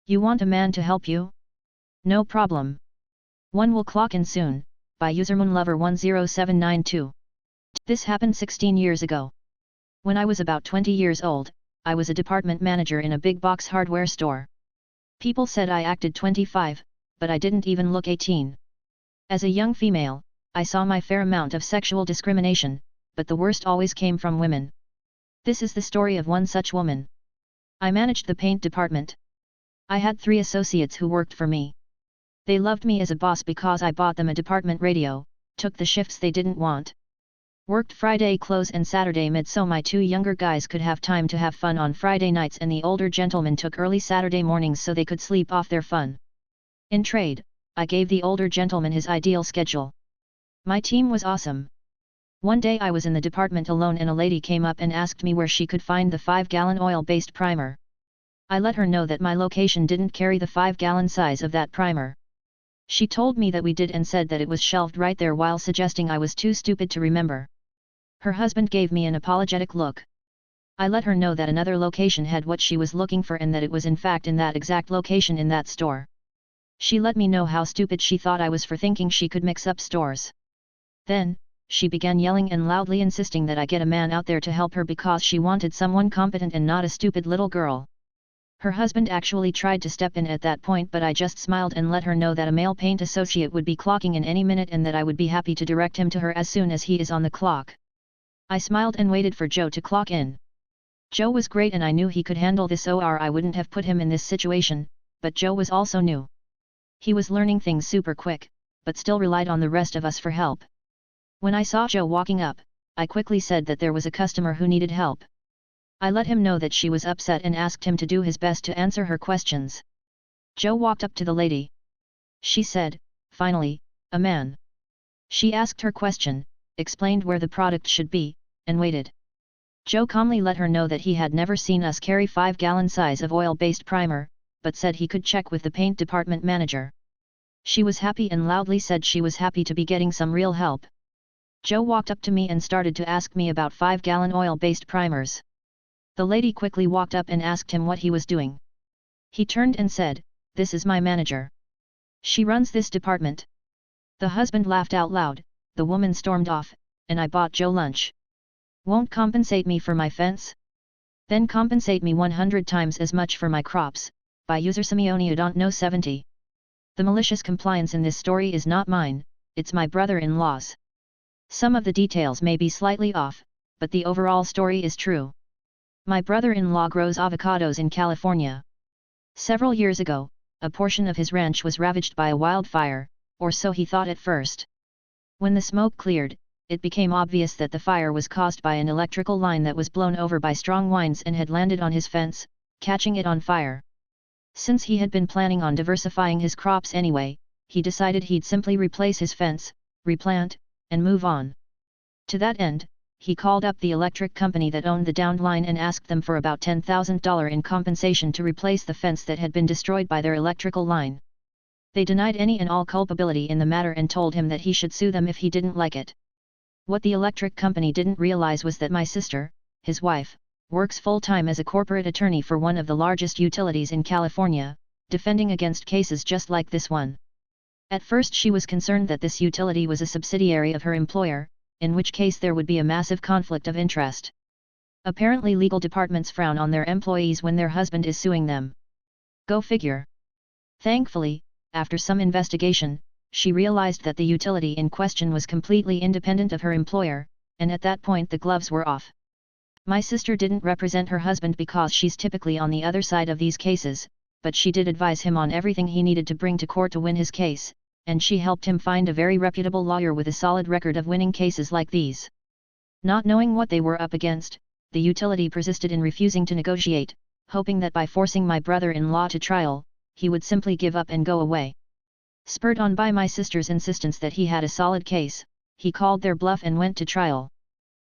You want a man to help you? No problem. One will clock in soon, by usermoonlover10792. This happened 16 years ago. When I was about 20 years old, I was a department manager in a big box hardware store. People said I acted 25, but I didn't even look 18. As a young female, I saw my fair amount of sexual discrimination, but the worst always came from women. This is the story of one such woman. I managed the paint department. I had 3 associates who worked for me. They loved me as a boss because I bought them a department radio, took the shifts they didn't want. Worked Friday close and Saturday mid so my 2 younger guys could have time to have fun on Friday nights, and the older gentlemen took early Saturday mornings so they could sleep off their fun. In trade, I gave the older gentleman his ideal schedule. My team was awesome. One day I was in the department alone and a lady came up and asked me where she could find the 5-gallon oil-based primer. I let her know that my location didn't carry the 5-gallon size of that primer. She told me that we did and said that it was shelved right there while suggesting I was too stupid to remember. Her husband gave me an apologetic look. I let her know that another location had what she was looking for and that it was in fact in that exact location in that store. She let me know how stupid she thought I was for thinking she could mix up stores. Then, she began yelling and loudly insisting that I get a man out there to help her because she wanted someone competent and not a stupid little girl. Her husband actually tried to step in at that point, but I just smiled and let her know that a male paint associate would be clocking in any minute and that I would be happy to direct him to her as soon as he is on the clock. I smiled and waited for Joe to clock in. Joe was great and I knew he could handle this, or I wouldn't have put him in this situation, but Joe was also new. He was learning things super quick, but still relied on the rest of us for help. When I saw Joe walking up, I quickly said that there was a customer who needed help. I let him know that she was upset and asked him to do his best to answer her questions. Joe walked up to the lady. She said, "Finally, a man." She asked her question, explained where the product should be, and waited. Joe calmly let her know that he had never seen us carry 5-gallon size of oil-based primer, but said he could check with the paint department manager. She was happy and loudly said she was happy to be getting some real help. Joe walked up to me and started to ask me about 5-gallon oil-based primers. The lady quickly walked up and asked him what he was doing. He turned and said, "This is my manager. She runs this department." The husband laughed out loud, the woman stormed off, and I bought Joe lunch. Won't compensate me for my fence? Then compensate me 100 times as much for my crops, by user Simeone 70. The malicious compliance in this story is not mine, it's my brother-in-law's. Some of the details may be slightly off, but the overall story is true. My brother-in-law grows avocados in California. Several years ago, a portion of his ranch was ravaged by a wildfire, or so he thought at first. When the smoke cleared, it became obvious that the fire was caused by an electrical line that was blown over by strong winds and had landed on his fence, catching it on fire. Since he had been planning on diversifying his crops anyway, he decided he'd simply replace his fence, replant, and move on. To that end, he called up the electric company that owned the downed line and asked them for about $10,000 in compensation to replace the fence that had been destroyed by their electrical line. They denied any and all culpability in the matter and told him that he should sue them if he didn't like it. What the electric company didn't realize was that my sister, his wife, works full-time as a corporate attorney for one of the largest utilities in California, defending against cases just like this one. At first she was concerned that this utility was a subsidiary of her employer, in which case there would be a massive conflict of interest. Apparently legal departments frown on their employees when their husband is suing them. Go figure. Thankfully, after some investigation, she realized that the utility in question was completely independent of her employer, and at that point the gloves were off. My sister didn't represent her husband because she's typically on the other side of these cases, but she did advise him on everything he needed to bring to court to win his case, and she helped him find a very reputable lawyer with a solid record of winning cases like these. Not knowing what they were up against, the utility persisted in refusing to negotiate, hoping that by forcing my brother-in-law to trial, he would simply give up and go away. Spurred on by my sister's insistence that he had a solid case, he called their bluff and went to trial.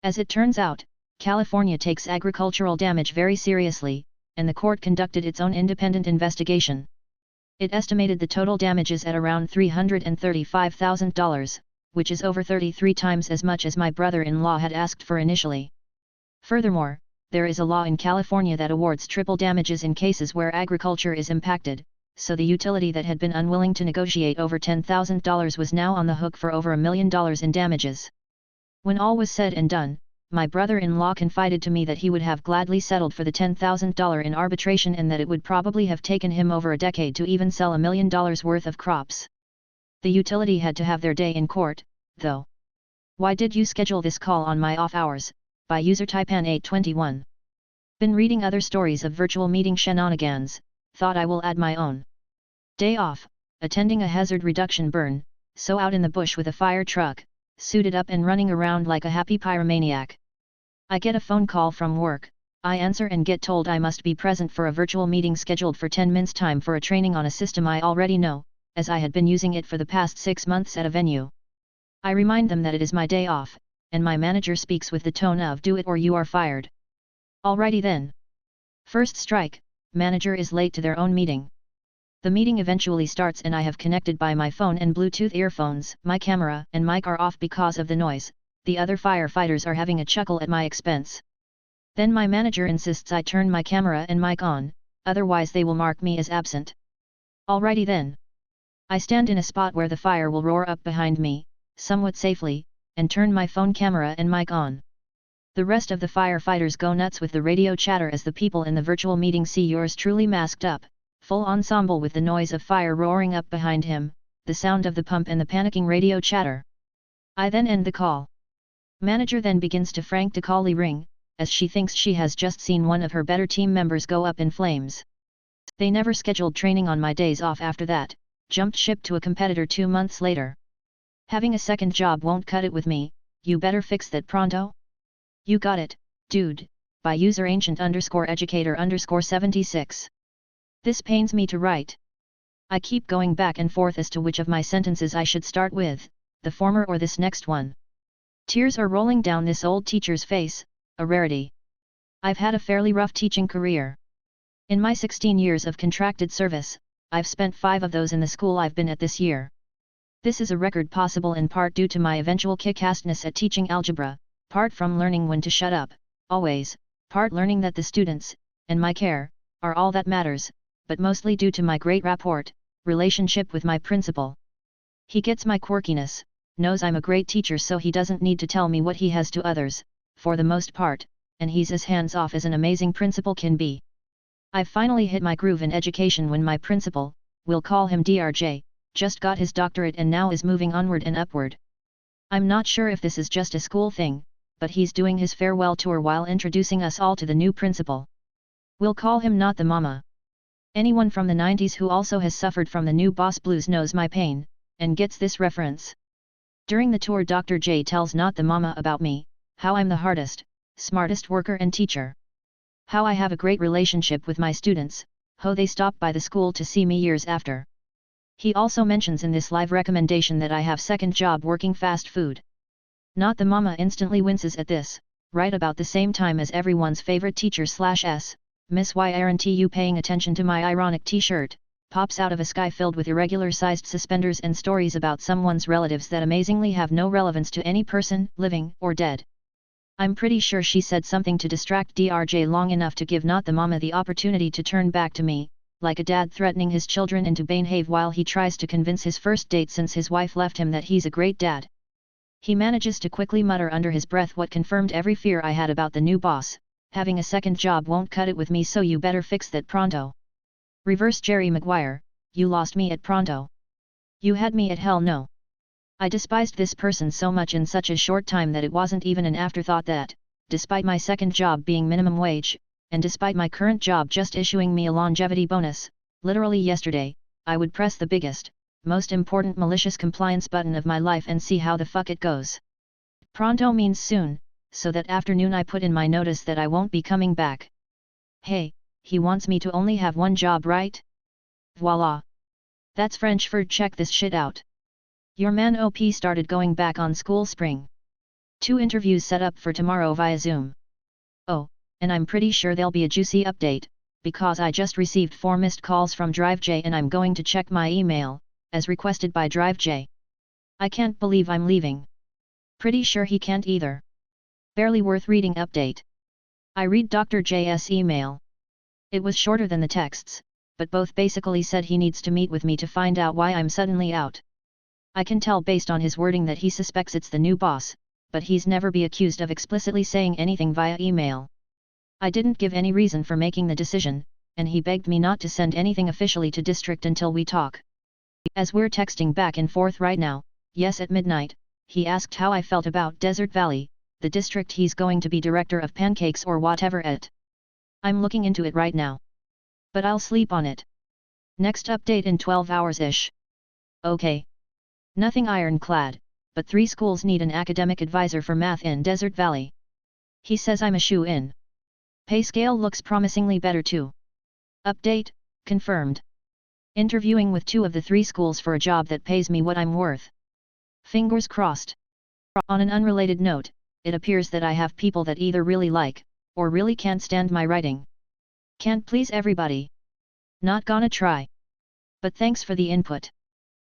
As it turns out, California takes agricultural damage very seriously, and the court conducted its own independent investigation. It estimated the total damages at around $335,000, which is over 33 times as much as my brother-in-law had asked for initially. Furthermore, there is a law in California that awards triple damages in cases where agriculture is impacted, so the utility that had been unwilling to negotiate over $10,000 was now on the hook for over $1 million in damages. When all was said and done, my brother-in-law confided to me that he would have gladly settled for the $10,000 in arbitration and that it would probably have taken him over a decade to even sell $1 million worth of crops. The utility had to have their day in court, though. Why did you schedule this call on my off hours? By user Taipan821. Been reading other stories of virtual meeting shenanigans, thought I will add my own. Day off, attending a hazard reduction burn, so out in the bush with a fire truck, suited up and running around like a happy pyromaniac. I get a phone call from work, I answer and get told I must be present for a virtual meeting scheduled for 10 minutes time for a training on a system I already know, as I had been using it for the past 6 months at a venue. I remind them that it is my day off, and my manager speaks with the tone of "do it or you are fired." Alrighty then. First strike, manager is late to their own meeting. The meeting eventually starts and I have connected by my phone and Bluetooth earphones, my camera and mic are off because of the noise, the other firefighters are having a chuckle at my expense. Then my manager insists I turn my camera and mic on, otherwise they will mark me as absent. Alrighty then. I stand in a spot where the fire will roar up behind me, somewhat safely, and turn my phone camera and mic on. The rest of the firefighters go nuts with the radio chatter as the people in the virtual meeting see yours truly masked up, full ensemble with the noise of fire roaring up behind him, the sound of the pump and the panicking radio chatter. I then end the call. Manager then begins to frantically ring, as she thinks she has just seen one of her better team members go up in flames. They never scheduled training on my days off after that, jumped ship to a competitor 2 months later. Having a second job won't cut it with me, you better fix that pronto? You got it, dude, by user ancient_educator_76. This pains me to write. I keep going back and forth as to which of my sentences I should start with, the former or this next one. Tears are rolling down this old teacher's face, a rarity. I've had a fairly rough teaching career. In my 16 years of contracted service, I've spent 5 of those in the school I've been at this year. This is a record possible in part due to my eventual kick-assness at teaching algebra, part from learning when to shut up, always, part learning that the students, and my care, are all that matters, but mostly due to my great relationship with my principal. He gets my quirkiness, knows I'm a great teacher so he doesn't need to tell me what he has to others, for the most part, and he's as hands-off as an amazing principal can be. I've finally hit my groove in education when my principal, we'll call him DRJ, just got his doctorate and now is moving onward and upward. I'm not sure if this is just a school thing, but he's doing his farewell tour while introducing us all to the new principal. We'll call him Not the Mama. Anyone from the 90s who also has suffered from the new boss blues knows my pain, and gets this reference. During the tour Dr. J tells Not the Mama about me, how I'm the hardest, smartest worker and teacher. How I have a great relationship with my students, how they stop by the school to see me years after. He also mentions in this live recommendation that I have second job working fast food. Not the Mama instantly winces at this, right about the same time as everyone's favorite teacher/S, Miss Y. Aren't you paying attention to my ironic t-shirt, pops out of a sky filled with irregular-sized suspenders and stories about someone's relatives that amazingly have no relevance to any person, living or dead. I'm pretty sure she said something to distract DRJ long enough to give Not the Mama the opportunity to turn back to me, like a dad threatening his children into behave while he tries to convince his first date since his wife left him that he's a great dad. He manages to quickly mutter under his breath what confirmed every fear I had about the new boss, having a second job won't cut it with me so you better fix that pronto. Reverse Jerry Maguire, you lost me at pronto. You had me at hell no. I despised this person so much in such a short time that it wasn't even an afterthought that, despite my second job being minimum wage, and despite my current job just issuing me a longevity bonus, literally yesterday, I would press the biggest, most important malicious compliance button of my life and see how the fuck it goes. Pronto means soon, so that afternoon I put in my notice that I won't be coming back. Hey, he wants me to only have one job, right? Voila! That's French for check this shit out. Your man OP started going back on school spring. 2 interviews set up for tomorrow via Zoom. Oh, and I'm pretty sure there'll be a juicy update, because I just received 4 missed calls from DriveJ and I'm going to check my email, as requested by DriveJ. I can't believe I'm leaving. Pretty sure he can't either. Barely worth reading update. I read Dr. J's email. It was shorter than the texts, but both basically said he needs to meet with me to find out why I'm suddenly out. I can tell based on his wording that he suspects it's the new boss, but he's never be accused of explicitly saying anything via email. I didn't give any reason for making the decision, and he begged me not to send anything officially to district until we talk. As we're texting back and forth right now, yes at midnight, he asked how I felt about Desert Valley, the district he's going to be director of pancakes or whatever at. I'm looking into it right now. But I'll sleep on it. Next update in 12 hours-ish. Okay. Nothing ironclad, but 3 schools need an academic advisor for math in Desert Valley. He says I'm a shoo-in. Pay scale looks promisingly better too. Update, confirmed. Interviewing with 2 of the 3 schools for a job that pays me what I'm worth. Fingers crossed. On an unrelated note, it appears that I have people that either really like, or really can't stand my writing. Can't please everybody. Not gonna try. But thanks for the input.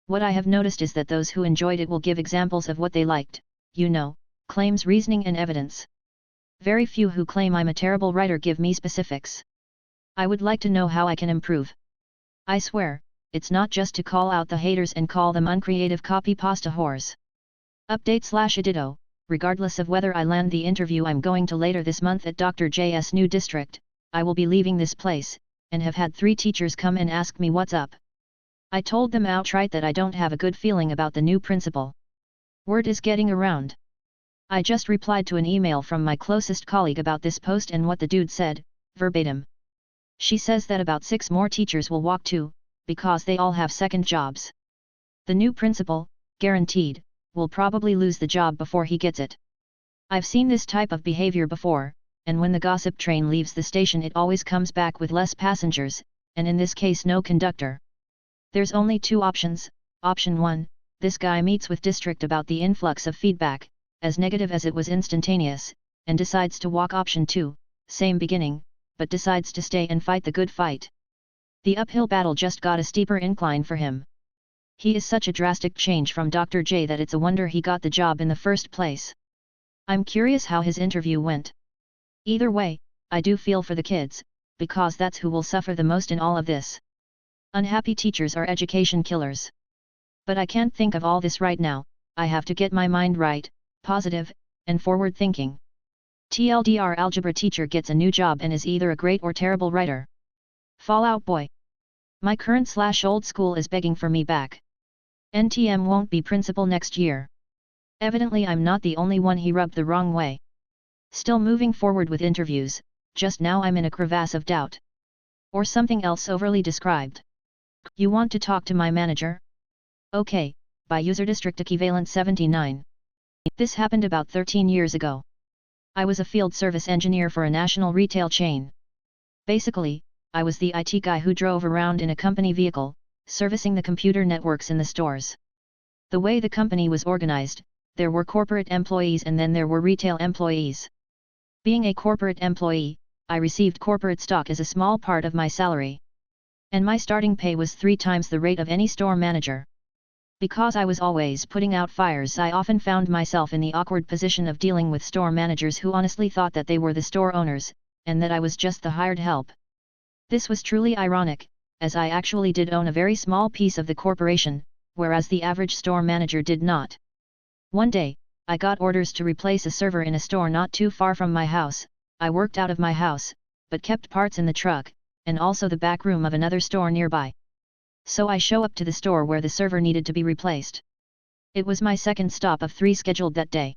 What I have noticed is that those who enjoyed it will give examples of what they liked, claims, reasoning and evidence. Very few who claim I'm a terrible writer give me specifics. I would like to know how I can improve. I swear, it's not just to call out the haters and call them uncreative copy-pasta whores. Update/edito, regardless of whether I land the interview I'm going to later this month at Dr. J's new district, I will be leaving this place, and have had 3 teachers come and ask me what's up. I told them outright that I don't have a good feeling about the new principal. Word is getting around. I just replied to an email from my closest colleague about this post and what the dude said, verbatim. She says that about 6 more teachers will walk too, because they all have second jobs. The new principal, guaranteed, will probably lose the job before he gets it. I've seen this type of behavior before, and when the gossip train leaves the station it always comes back with less passengers, and in this case no conductor. There's only 2 options. Option 1, this guy meets with district about the influx of feedback, as negative as it was instantaneous, and decides to walk. Option 2, same beginning, but decides to stay and fight the good fight. The uphill battle just got a steeper incline for him. He is such a drastic change from Dr. J that it's a wonder he got the job in the first place. I'm curious how his interview went. Either way, I do feel for the kids, because that's who will suffer the most in all of this. Unhappy teachers are education killers. But I can't think of all this right now, I have to get my mind right, positive, and forward-thinking. TLDR algebra teacher gets a new job and is either a great or terrible writer. Fallout Boy. My current/old school is begging for me back. NTM won't be principal next year. Evidently I'm not the only one he rubbed the wrong way. Still moving forward with interviews, just now I'm in a crevasse of doubt. Or something else overly described. You want to talk to my manager? Okay, by user district equivalent 79. This happened about 13 years ago. I was a field service engineer for a national retail chain. Basically, I was the IT guy who drove around in a company vehicle, servicing the computer networks in the stores. The way the company was organized, there were corporate employees and then there were retail employees. Being a corporate employee, I received corporate stock as a small part of my salary. And my starting pay was 3 times the rate of any store manager. Because I was always putting out fires, I often found myself in the awkward position of dealing with store managers who honestly thought that they were the store owners, and that I was just the hired help. This was truly ironic, as I actually did own a very small piece of the corporation, whereas the average store manager did not. One day, I got orders to replace a server in a store not too far from my house. I worked out of my house, but kept parts in the truck, and also the back room of another store nearby. So I show up to the store where the server needed to be replaced. It was my second stop of 3 scheduled that day.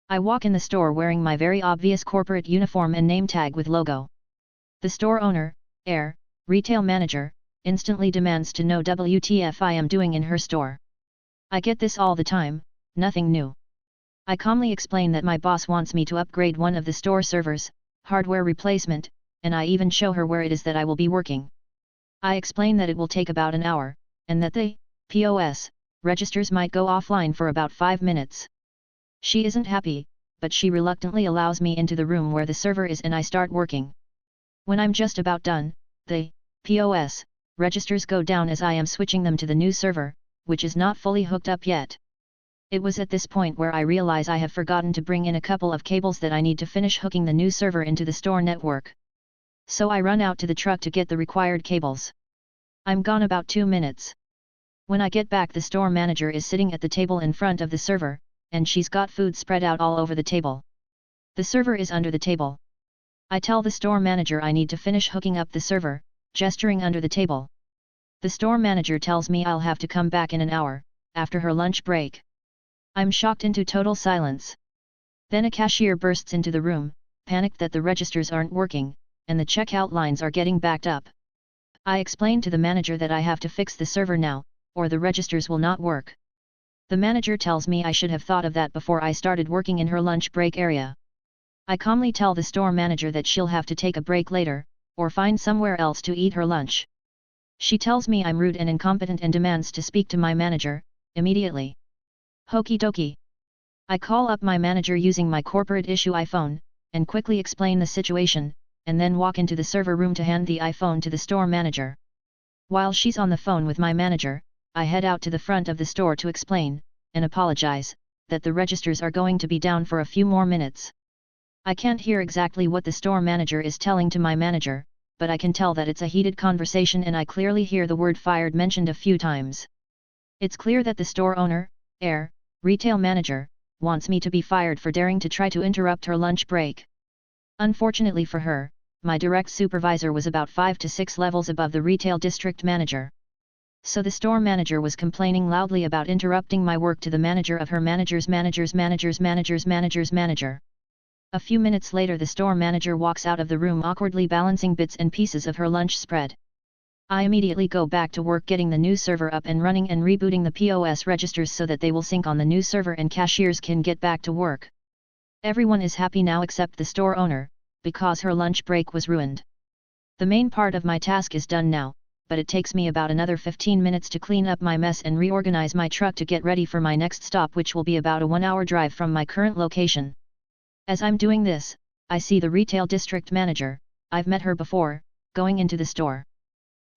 I walk in the store wearing my very obvious corporate uniform and name tag with logo. The store owner, retail manager, instantly demands to know WTF I am doing in her store. I get this all the time, nothing new. I calmly explain that my boss wants me to upgrade one of the store servers, hardware replacement, and I even show her where it is that I will be working. I explain that it will take about an hour, and that the POS registers might go offline for about 5 minutes. She isn't happy, but she reluctantly allows me into the room where the server is and I start working. When I'm just about done, the POS registers go down as I am switching them to the new server, which is not fully hooked up yet. It was at this point where I realize I have forgotten to bring in a couple of cables that I need to finish hooking the new server into the store network. So I run out to the truck to get the required cables. I'm gone about 2 minutes. When I get back, the store manager is sitting at the table in front of the server, and she's got food spread out all over the table. The server is under the table. I tell the store manager I need to finish hooking up the server, gesturing under the table. The store manager tells me I'll have to come back in an hour, after her lunch break. I'm shocked into total silence. Then a cashier bursts into the room, panicked that the registers aren't working, and the checkout lines are getting backed up. I explain to the manager that I have to fix the server now, or the registers will not work. The manager tells me I should have thought of that before I started working in her lunch break area. I calmly tell the store manager that she'll have to take a break later, or find somewhere else to eat her lunch. She tells me I'm rude and incompetent and demands to speak to my manager, immediately. Okie dokie. I call up my manager using my corporate issue iPhone, and quickly explain the situation, and then walk into the server room to hand the iPhone to the store manager. While she's on the phone with my manager, I head out to the front of the store to explain, and apologize, that the registers are going to be down for a few more minutes. I can't hear exactly what the store manager is telling to my manager, but I can tell that it's a heated conversation and I clearly hear the word fired mentioned a few times. It's clear that the store owner, retail manager, wants me to be fired for daring to try to interrupt her lunch break. Unfortunately for her, my direct supervisor was about 5 to 6 levels above the retail district manager. So the store manager was complaining loudly about interrupting my work to the manager of her manager's manager's manager's manager's manager's manager. A few minutes later, the store manager walks out of the room awkwardly balancing bits and pieces of her lunch spread. I immediately go back to work getting the new server up and running and rebooting the POS registers so that they will sync on the new server and cashiers can get back to work. Everyone is happy now except the store owner, because her lunch break was ruined. The main part of my task is done now, but it takes me about another 15 minutes to clean up my mess and reorganize my truck to get ready for my next stop, which will be about a 1-hour drive from my current location. As I'm doing this, I see the retail district manager, I've met her before, going into the store.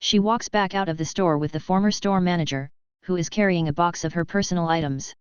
She walks back out of the store with the former store manager, who is carrying a box of her personal items.